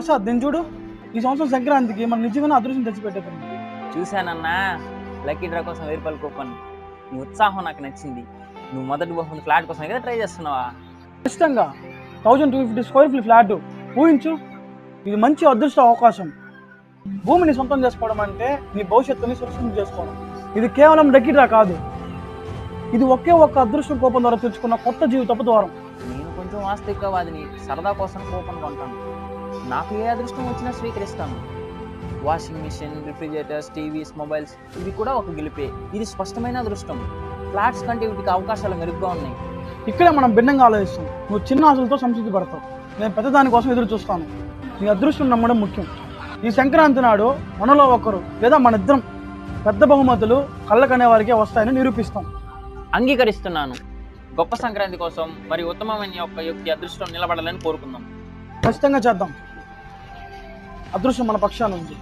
ప్రసాద్ నేను చూడు, ఈ సంవత్సరం సంక్రాంతికి మన నిజంగానే అదృష్టం తెచ్చిపెట్టేది. చూశానన్నా, లక్కీ డ్రా కోసం 1000 రూపాయల కూపన్. నీ ఉత్సాహం నాకు నచ్చింది. నువ్వు మొదటి బహుమతి ఫ్లాట్ కోసం కదా ట్రై చేస్తున్నావా? ఖచ్చితంగా 1250 స్క్వేర్ ఫీట్ ఫ్లాట్ ఊహించు. ఇది మంచి అదృష్ట అవకాశం. భూమిని సొంతం చేసుకోవడం అంటే నీ భవిష్యత్తుని సురక్షితం చేసుకోవడం. ఇది కేవలం లక్కీ డ్రా కాదు, ఇది ఒకే ఒక్క అదృష్టం కూపన్ ద్వారా తెచ్చుకున్న కొత్త జీవితపు ద్వారం. నేను కొంచెం వాస్తవికవాదిని. సరదా కోసం కూపన్ కొంటాను. నాకు ఏ అదృష్టం వచ్చినా స్వీకరిస్తాను. Washing machine, refrigerators, TVs, mobiles ఇవి కూడా ఒక గెలిపే. ఇది స్పష్టమైన అదృష్టం. ఫ్లాట్స్ కంటే వీటికి అవకాశాలు మెరుగ్గా ఉన్నాయి. ఇక్కడే మనం భిన్నంగా ఆలోచిస్తాం. నువ్వు చిన్న ఆశలతో సంతృప్తి పడతావు, నేను పెద్ద దానికోసం ఎదురు చూస్తాను. నీ అదృష్టం నమ్మడం ముఖ్యం. ఈ సంక్రాంతి నాడు మనలో ఒకరు లేదా మన ఇద్దరం పెద్ద బహుమతులు కళ్ళకనే వారికే వస్తాయని నిరూపిస్తాం. అంగీకరిస్తున్నాను. గొప్ప సంక్రాంతి కోసం మరి ఉత్తమమైన యొక్క అదృష్టం నిలబడాలని కోరుకుందాం. ఖచ్చితంగా చేద్దాం. అదృష్టం మన పక్షాన ఉంది.